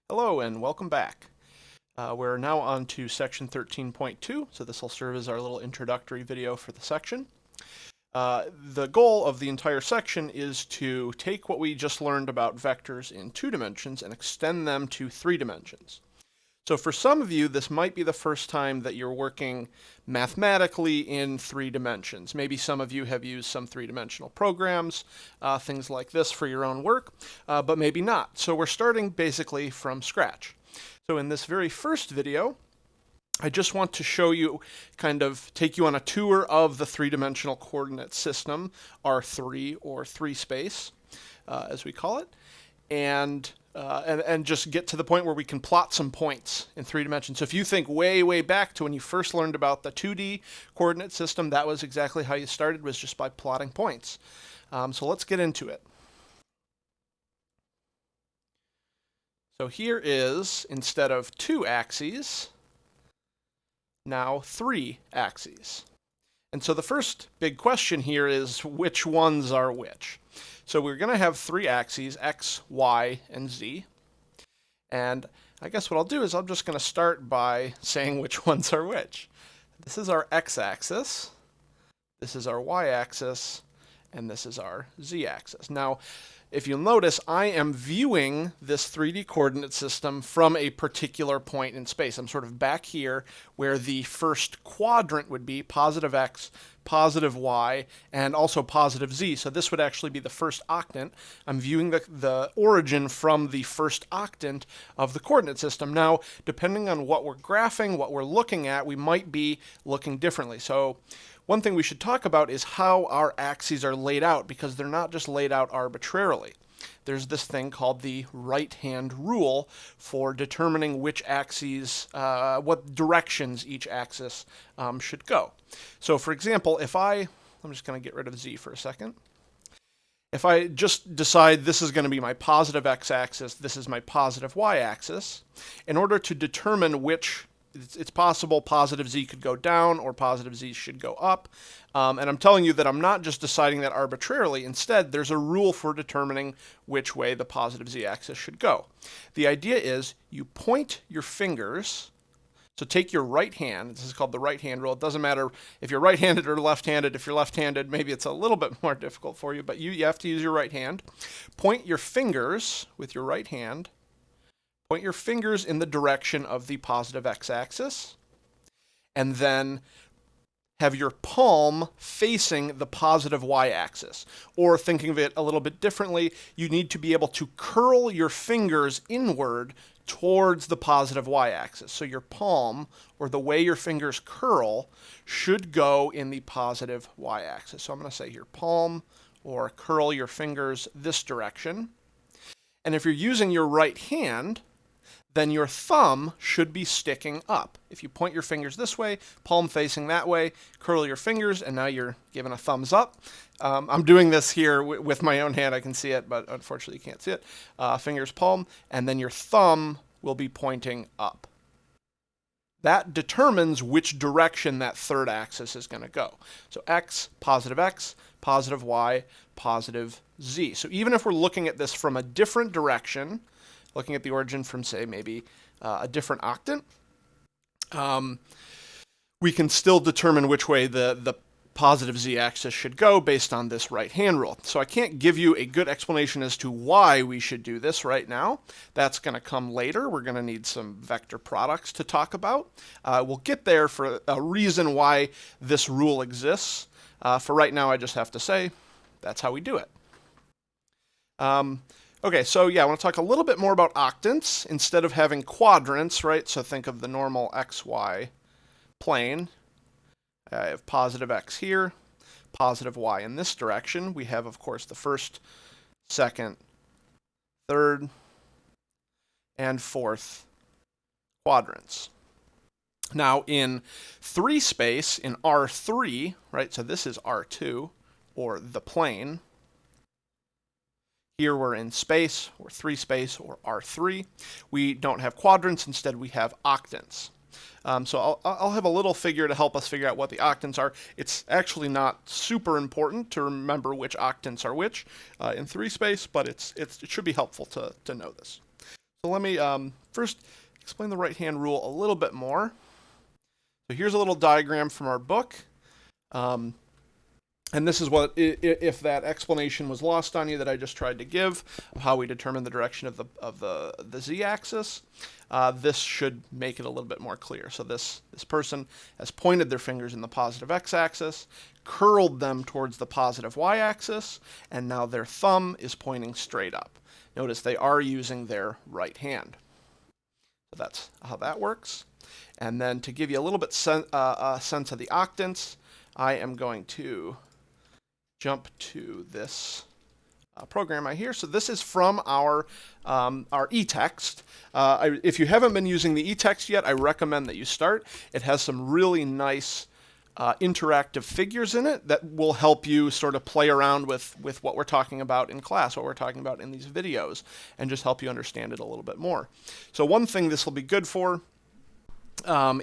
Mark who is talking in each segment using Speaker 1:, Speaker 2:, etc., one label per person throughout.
Speaker 1: Hello and welcome back. We're now on to section 13.2, so this will serve as our little introductory video for the section. The goal of the entire section is to take what we just learned about vectors in 2 dimensions and extend them to 3 dimensions. So for some of you, this might be the first time that you're working mathematically in 3 dimensions. Maybe some of you have used some 3-dimensional programs, things like this for your own work, but maybe not. So we're starting basically from scratch. So in this very first video, I just want to show you, take you on a tour of the 3-dimensional coordinate system, R3 or 3 space, as we call it, and just get to the point where we can plot some points in 3 dimensions. So if you think way back to when you first learned about the 2D coordinate system, that was exactly how you started, was just by plotting points. So let's get into it. So here is, instead of 2 axes, now 3 axes. And so the first big question here is, which ones are which? So we're going to have 3 axes, x, y, and z. And I guess what I'll do is I'm just going to start by saying which ones are which. This is our x-axis, this is our y-axis, and this is our z-axis. Now, if you'll notice, I am viewing this 3D coordinate system from a particular point in space. I'm sort of back here where the first quadrant would be positive x, positive y, and also positive z. So this would actually be the first octant. I'm viewing the origin from the first octant of the coordinate system. Now, depending on what we're graphing, what we're looking at, we might be looking differently. So one thing we should talk about is how our axes are laid out, because they're not just laid out arbitrarily. There's this thing called the right-hand rule for determining which axes, what directions each axis should go. So for example, I'm just going to get rid of z for a second. If I just decide this is going to be my positive x-axis, this is my positive y-axis, in order to determine which, it's possible positive z could go down or positive z should go up. And I'm telling you that I'm not just deciding that arbitrarily. Instead, there's a rule for determining which way the positive z-axis should go. The idea is you point your fingers. So take your right hand. This is called the right-hand rule. It doesn't matter if you're right-handed or left-handed. If you're left-handed, maybe it's a little bit more difficult for you, but you have to use your right hand. Point your fingers with your right hand. Point your fingers in the direction of the positive x-axis, and then have your palm facing the positive y-axis. Or thinking of it a little bit differently, you need to be able to curl your fingers inward towards the positive y-axis. So your palm, or the way your fingers curl, should go in the positive y-axis. So I'm going to say your palm, or curl your fingers this direction. And if you're using your right hand, then your thumb should be sticking up. If you point your fingers this way, palm facing that way, curl your fingers, and now you're giving a thumbs up. I'm doing this here with my own hand. I can see it, but unfortunately you can't see it. Fingers palm, and then your thumb will be pointing up. That determines which direction that third axis is going to go. So x, positive y, positive z. So even if we're looking at this from a different direction, looking at the origin from, say, maybe a different octant, we can still determine which way the positive z-axis should go based on this right-hand rule. So I can't give you a good explanation as to why we should do this right now. That's going to come later. We're going to need some vector products to talk about. We'll get there for a reason why this rule exists. For right now, I just have to say that's how we do it. Okay, so yeah, I want to talk a little bit more about octants instead of having quadrants, right? So think of the normal xy plane. I have positive x here, positive y in this direction. We have, of course, the first, second, third, and fourth quadrants. Now in 3 space, in R3, right, so this is R2, or the plane. Here we're in space, or 3 space, or R3. We don't have quadrants, instead we have octants. So I'll have a little figure to help us figure out what the octants are. It's actually not super important to remember which octants are which in 3 space, but it should be helpful to know this. So let me first explain the right-hand rule a little bit more. So here's a little diagram from our book. And this is what, if that explanation was lost on you that I just tried to give, of how we determine the direction of the z-axis, this should make it a little bit more clear. So this person has pointed their fingers in the positive x-axis, curled them towards the positive y-axis, and now their thumb is pointing straight up. Notice they are using their right hand. So that's how that works. And then to give you a little bit sense of the octants, I am going to jump to this program right here. So this is from our e-text. If you haven't been using the e-text yet, I recommend that you start. It has some really nice interactive figures in it that will help you sort of play around with what we're talking about in class, what we're talking about in these videos, and just help you understand it a little bit more. So one thing this will be good for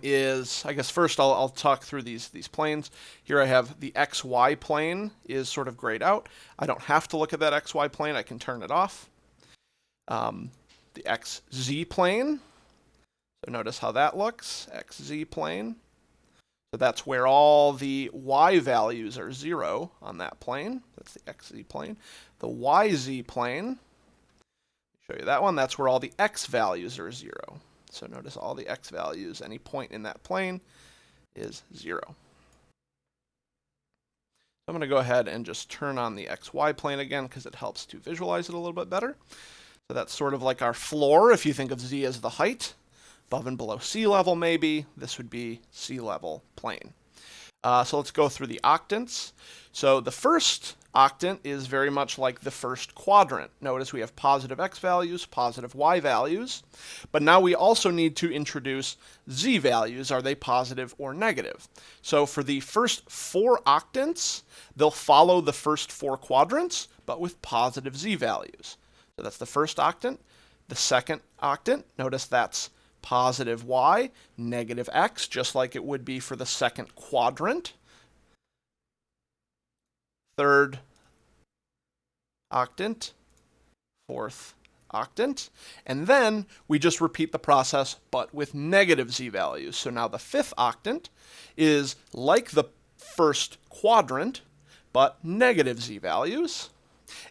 Speaker 1: is, I guess first I'll talk through these planes. Here I have the XY plane is sort of grayed out. I don't have to look at that XY plane, I can turn it off. The XZ plane, so notice how that looks, XZ plane. So that's where all the Y values are 0 on that plane. That's the XZ plane. The YZ plane, show you that one, that's where all the X values are 0. So notice all the X values, any point in that plane is 0. So I'm going to go ahead and just turn on the XY plane again because it helps to visualize it a little bit better. So that's sort of like our floor if you think of Z as the height. Above and below sea level maybe, this would be sea level plane. So let's go through the octants. So the first octant is very much like the first quadrant. Notice we have positive x values, positive y values, but now we also need to introduce z values. Are they positive or negative? So for the first 4 octants, they'll follow the first 4 quadrants, but with positive z values. So that's the first octant. The second octant, notice that's positive y, negative x, just like it would be for the second quadrant. Third octant, fourth octant, and then we just repeat the process but with negative z values. So now the fifth octant is like the first quadrant but negative z values.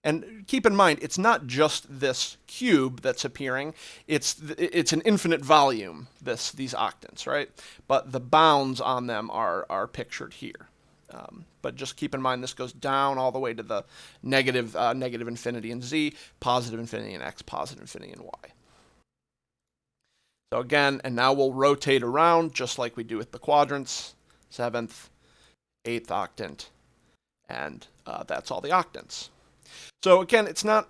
Speaker 1: And keep in mind, it's not just this cube that's appearing, it's an infinite volume, these octants, right? But the bounds on them are pictured here. But just keep in mind this goes down all the way to the negative infinity in z, positive infinity in x, positive infinity in y. So again, and now we'll rotate around just like we do with the quadrants, 7th, 8th octant, and that's all the octants. So again, it's not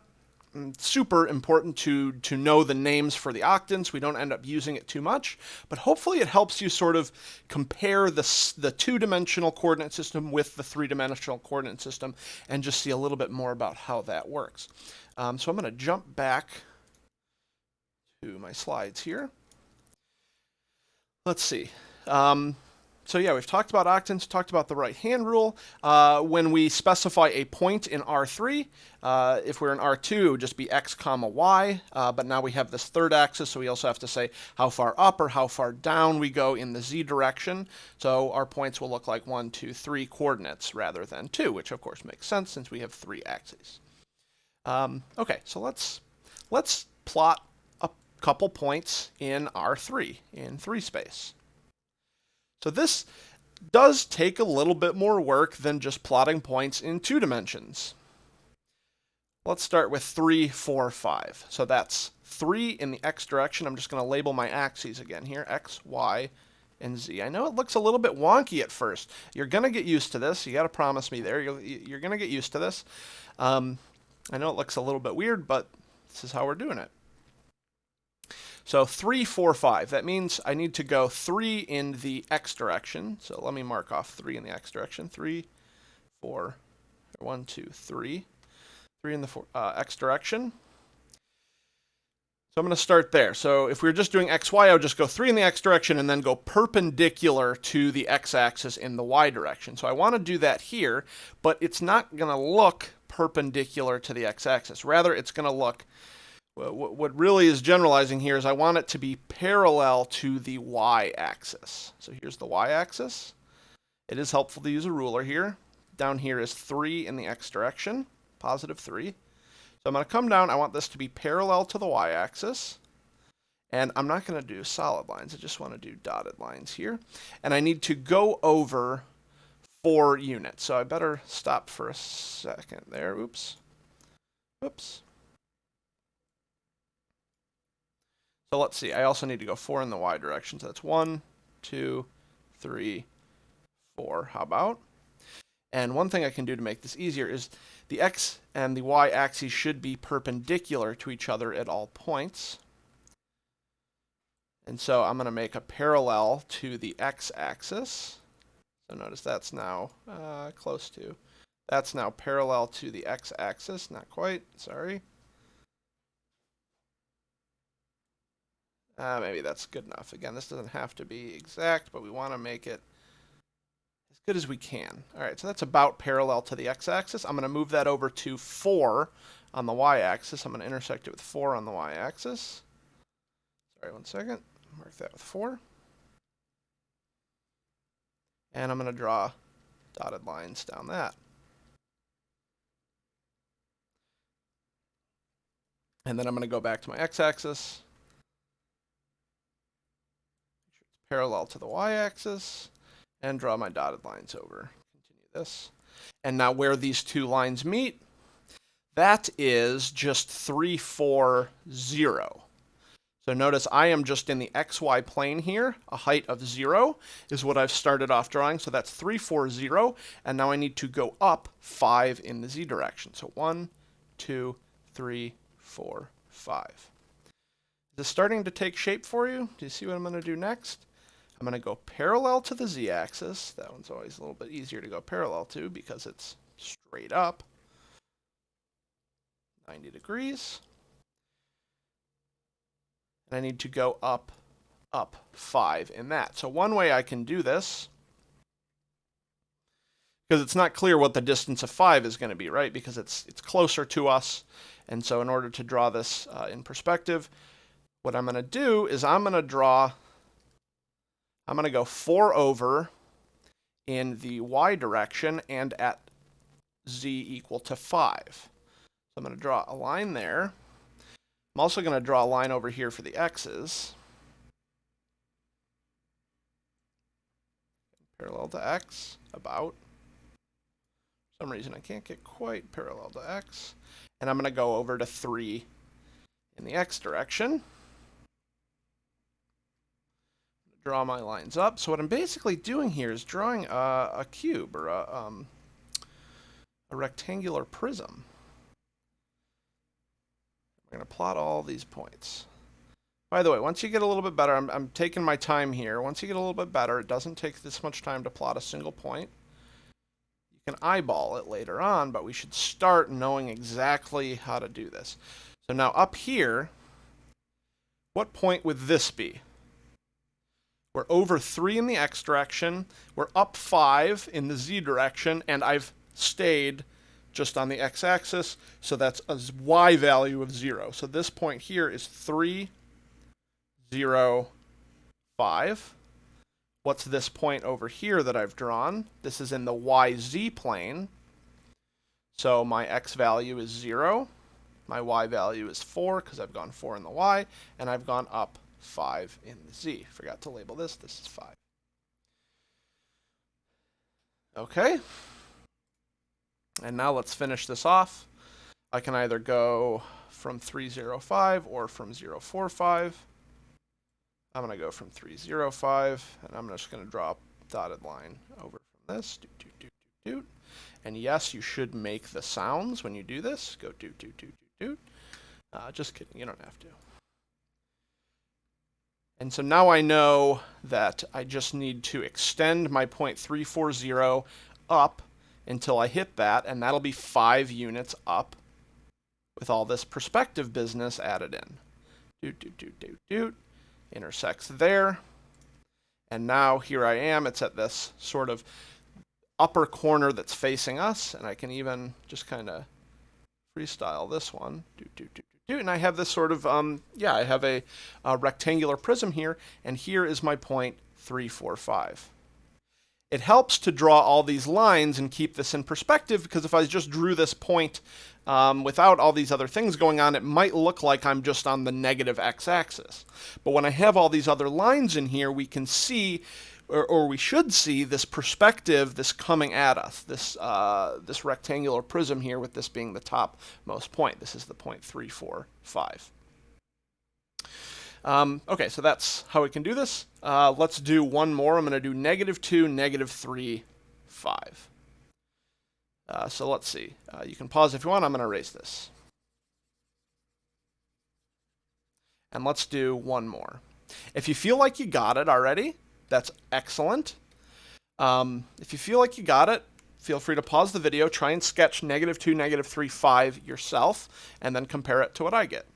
Speaker 1: super important to know the names for the octants. We don't end up using it too much, but hopefully it helps you sort of compare the 2-dimensional coordinate system with the 3-dimensional coordinate system and just see a little bit more about how that works. So I'm going to jump back to my slides here. Let's see. So yeah, we've talked about octants, talked about the right-hand rule. When we specify a point in R3, if we're in R2, it would just be x comma y, but now we have this third axis, so we also have to say how far up or how far down we go in the z direction. So our points will look like 1, 2, 3 coordinates rather than 2, which of course makes sense since we have 3 axes. Okay, so let's plot a couple points in R3, in 3 space. So this does take a little bit more work than just plotting points in 2 dimensions. Let's start with 3, 4, 5. So that's 3 in the x direction. I'm just going to label my axes again here, x, y, and z. I know it looks a little bit wonky at first. You're going to get used to this. You got to promise me there. You're going to get used to this. I know it looks a little bit weird, but this is how we're doing it. So 3, 4, 5. That means I need to go 3 in the x direction. So let me mark off 3 in the x direction. 3, 4, 1, 2, 3. 3 in the x direction. So I'm going to start there. So if we were just doing x, y, I would just go 3 in the x direction and then go perpendicular to the x-axis in the y direction. So I want to do that here, but it's not going to look perpendicular to the x-axis. Rather, it's going to look What really is generalizing here is I want it to be parallel to the y-axis. So here's the y-axis. It is helpful to use a ruler here. Down here is 3 in the x direction, positive 3. So I'm going to come down. I want this to be parallel to the y-axis. And I'm not going to do solid lines. I just want to do dotted lines here. And I need to go over 4 units. So I better stop for a second there. Oops. Oops. So let's see. I also need to go 4 in the y direction. So that's 1, 2, 3, 4. How about? And one thing I can do to make this easier is the x and the y axes should be perpendicular to each other at all points. And so I'm going to make a parallel to the x-axis. So notice that's now close to. That's now parallel to the x-axis. Not quite, sorry. Maybe that's good enough. Again, this doesn't have to be exact, but we want to make it as good as we can. All right, so that's about parallel to the x-axis. I'm going to move that over to 4 on the y-axis. I'm going to intersect it with 4 on the y-axis. Sorry, one second. Mark that with 4. And I'm going to draw dotted lines down that. And then I'm going to go back to my x-axis. Parallel to the y-axis. And draw my dotted lines over. Continue this. And now where these two lines meet, that is just 3, 4, 0. So notice I am just in the xy plane here. A height of 0 is what I've started off drawing. So that's 3, 4, 0. And now I need to go up 5 in the z direction. So 1, 2, 3, 4, 5. Is this starting to take shape for you? Do you see what I'm going to do next? I'm going to go parallel to the z-axis. That one's always a little bit easier to go parallel to because it's straight up 90 degrees. And I need to go up 5 in that. So one way I can do this, because it's not clear what the distance of 5 is going to be, right? Because it's closer to us. And so in order to draw this in perspective, what I'm going to do is I'm going to go 4 over in the y direction and at z equal to 5. So I'm going to draw a line there. I'm also going to draw a line over here for the x's. Parallel to x, about. For some reason I can't get quite parallel to x. And I'm going to go over to 3 in the x direction. Draw my lines up. So what I'm basically doing here is drawing a cube or a rectangular prism. We're going to plot all these points. By the way, once you get a little bit better, I'm taking my time here. Once you get a little bit better, it doesn't take this much time to plot a single point. You can eyeball it later on, but we should start knowing exactly how to do this. So now up here, what point would this be? We're over 3 in the x direction, we're up 5 in the z direction, and I've stayed just on the x-axis, so that's a y value of 0. So this point here is 3, 0, 5. What's this point over here that I've drawn? This is in the yz plane. So my x value is 0. My y value is 4 because I've gone 4 in the y, and I've gone up 5 in the z. Forgot to label this. This is 5. Okay. And now let's finish this off. I can either go from 305 or from 045. I'm going to go from 305, and I'm just going to draw a dotted line over from this. Doot, doot, doot, doot, doot. And yes, you should make the sounds when you do this. Go doot, doot, doot, doot, doot. Just kidding. You don't have to. And so now I know that I just need to extend my point 340 up until I hit that, and that'll be 5 units up with all this perspective business added in. Doot, doot, doot, doot, doot. Intersects there. And now here I am. It's at this sort of upper corner that's facing us, and I can even just kind of freestyle this one. Doot, doot, doot, And I have this sort of, I have a rectangular prism here, and here is my point 3, 4, 5. It helps to draw all these lines and keep this in perspective, because if I just drew this point without all these other things going on, it might look like I'm just on the negative x-axis. But when I have all these other lines in here, we can see, or we should see, this perspective, this coming at us, this rectangular prism here, with this being the topmost point. This is the point 3, 4, 5. Okay, so that's how we can do this. Let's do one more. I'm going to do -2, -3, 5. So let's see. You can pause if you want. I'm going to erase this. And let's do one more. If you feel like you got it already, that's excellent. If you feel like you got it, feel free to pause the video, try and sketch -2, -3, 5 yourself, and then compare it to what I get.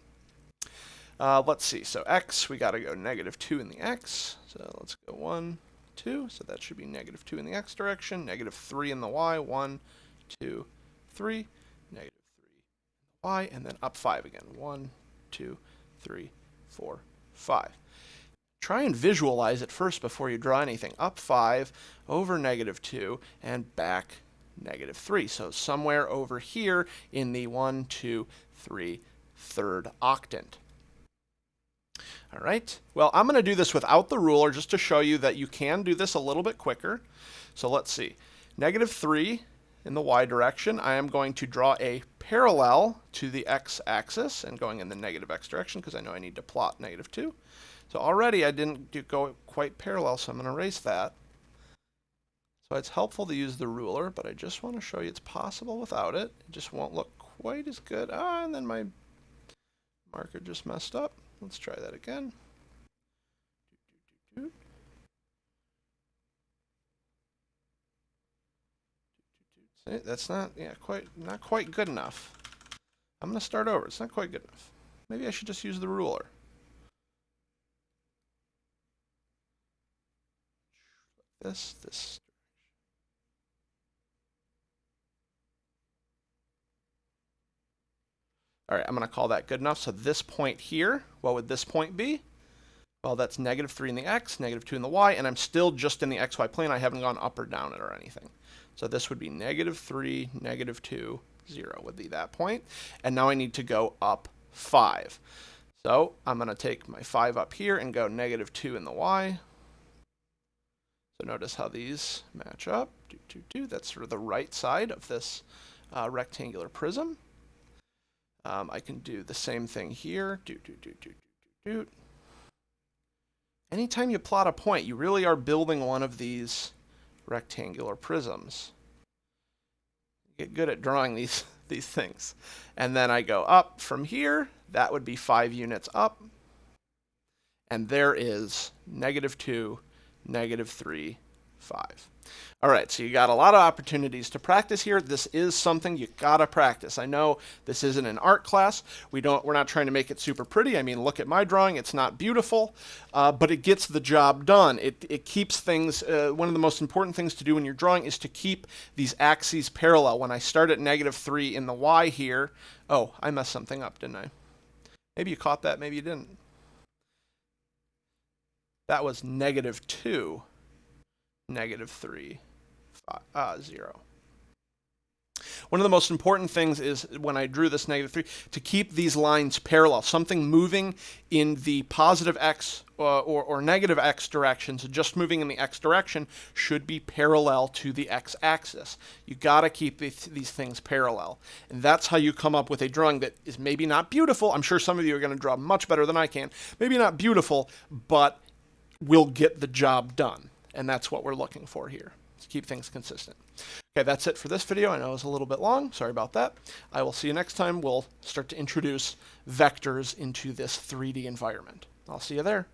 Speaker 1: Let's see, so x, we got to go -2 in the x, so let's go 1, 2, so that should be -2 in the x direction, -3 in the y, 1, 2, 3, -3 in the y, and then up 5 again, 1, 2, 3, 4, 5. Try and visualize it first before you draw anything. Up 5, over -2, and back -3. So somewhere over here in the 1, 2, 3, third octant. All right, well, I'm going to do this without the ruler just to show you that you can do this a little bit quicker. So let's see. -3 in the y direction, I am going to draw a parallel to the x-axis and going in the negative x direction because I know I need to plot -2. So already I didn't go quite parallel, so I'm going to erase that. So it's helpful to use the ruler, but I just want to show you it's possible without it. It just won't look quite as good. And then my marker just messed up. Let's try that again. See, that's not quite good enough. I'm going to start over. It's not quite good enough. Maybe I should just use the ruler. This. All right, I'm going to call that good enough. So this point here, what would this point be? Well, that's -3 in the x, -2 in the y, and I'm still just in the xy plane. I haven't gone up or down it or anything. So this would be -3, -2, 0 would be that point. And now I need to go up 5. So I'm going to take my 5 up here and go -2 in the y. So notice how these match up. That's sort of the right side of this rectangular prism. I can do the same thing here. Anytime you plot a point, you really are building one of these rectangular prisms. Get good at drawing these things. And then I go up from here. That would be 5 units up. And there is -2, -3, 5. All right, so you got a lot of opportunities to practice here. This is something you gotta practice. I know this isn't an art class. We're not trying to make it super pretty. I mean, look at my drawing. It's not beautiful, but it gets the job done. It keeps things, one of the most important things to do when you're drawing is to keep these axes parallel. When I start at -3 in the y here, oh, I messed something up, didn't I? Maybe you caught that, maybe you didn't. That was -2, -3, 0. One of the most important things is when I drew this -3 to keep these lines parallel. Something moving in the positive x or negative x direction, so just moving in the x direction, should be parallel to the x-axis. You got to keep these things parallel. And that's how you come up with a drawing that is maybe not beautiful. I'm sure some of you are going to draw much better than I can. Maybe not beautiful, but will get the job done. And that's what we're looking for here, to keep things consistent. Okay, that's it for this video. I know it was a little bit long. Sorry about that. I will see you next time. We'll start to introduce vectors into this 3D environment. I'll see you there.